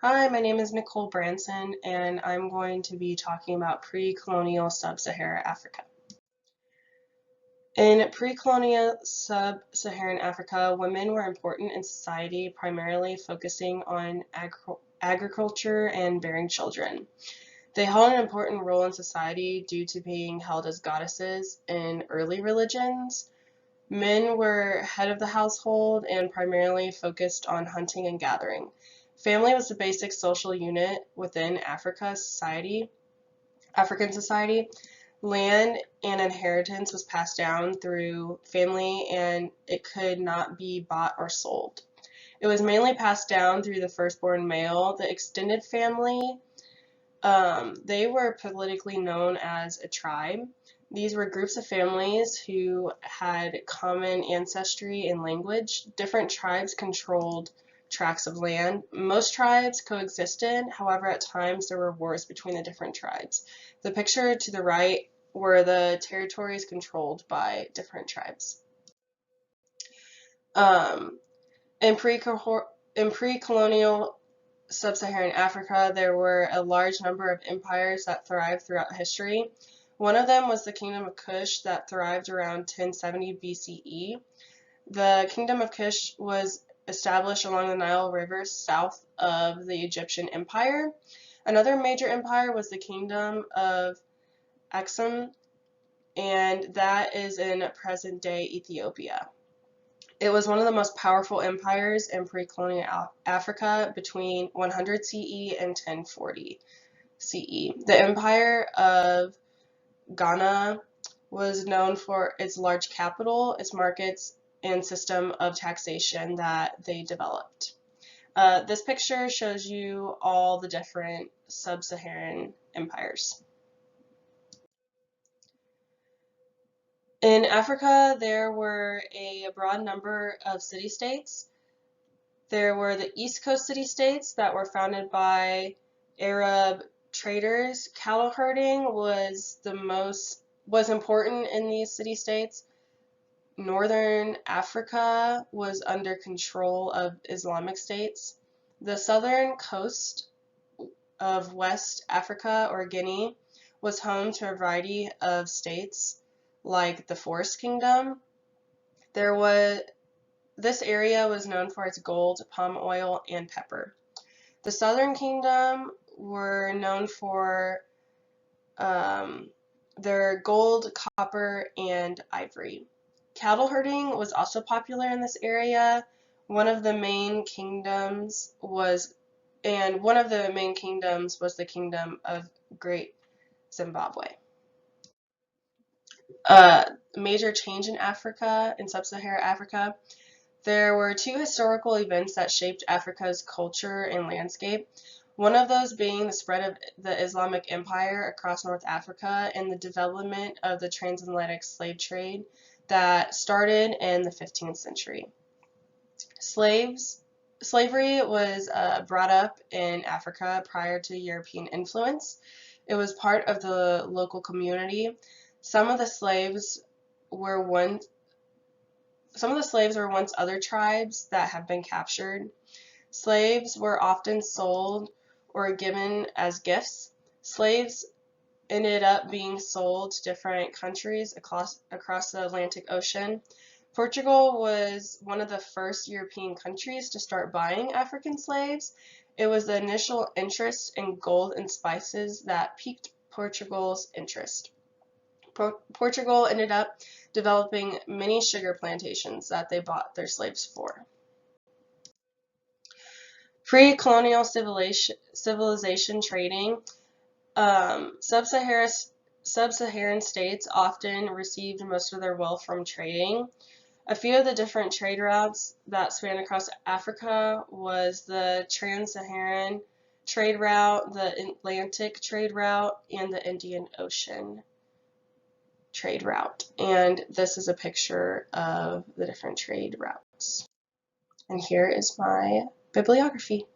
Hi, my name is Nicole Branson, and I'm going to be talking about pre-colonial sub-Saharan Africa. In pre-colonial sub-Saharan Africa, women were important in society, primarily focusing on agriculture and bearing children. They held an important role in society due to being held as goddesses in early religions. Men were head of the household and primarily focused on hunting and gathering. Family was the basic social unit within African society. Land and inheritance was passed down through family and it could not be bought or sold. It was mainly passed down through the firstborn male. The extended family, they were politically known as a tribe. These were groups of families who had common ancestry and language. Different tribes controlled tracts of land. Most tribes coexisted, however, at times there were wars between the different tribes. The picture to the right were the territories controlled by different tribes. Um, in pre-colonial Sub-Saharan Africa, there were a large number of empires that thrived throughout history. One of them was the Kingdom of Kush that thrived around 1070 BCE. The Kingdom of Kush was established along the Nile River south of the Egyptian Empire. Another major empire was the Kingdom of Aksum, and that is in present-day Ethiopia. It was one of the most powerful empires in pre-colonial Africa between 100 CE and 1040 CE. The Empire of Ghana was known for its large capital, its markets, and system of taxation that they developed. This picture shows you all the different sub-Saharan empires. In Africa, there were a broad number of city-states. There were the East Coast city-states that were founded by Arab traders. Cattle herding was important in these city-states. Northern Africa was under control of Islamic states. The southern coast of West Africa, or Guinea, was home to a variety of states like the Forest Kingdom. This area was known for its gold, palm oil, and pepper. The Southern Kingdom were known for their gold, copper, and ivory. Cattle herding was also popular in this area. One of the main kingdoms was the Kingdom of Great Zimbabwe. Major change in Africa, in Sub-Saharan Africa. There were two historical events that shaped Africa's culture and landscape. One of those being the spread of the Islamic Empire across North Africa and the development of the transatlantic slave trade that started in the 15th century. Slavery was brought up in Africa prior to European influence. It was part of the local community. Some of the slaves were once other tribes that have been captured. Slaves were often sold or given as gifts. Slaves ended up being sold to different countries across the Atlantic Ocean. Portugal was one of the first European countries to start buying African slaves. It was the initial interest in gold and spices that piqued Portugal's interest. Portugal ended up developing many sugar plantations that they bought their slaves for. Pre-colonial civilization trading. Sub-Saharan states often received most of their wealth from trading. A few of the different trade routes that span across Africa was the Trans-Saharan trade route, the Atlantic trade route, and the Indian Ocean trade route. And this is a picture of the different trade routes. And here is my bibliography.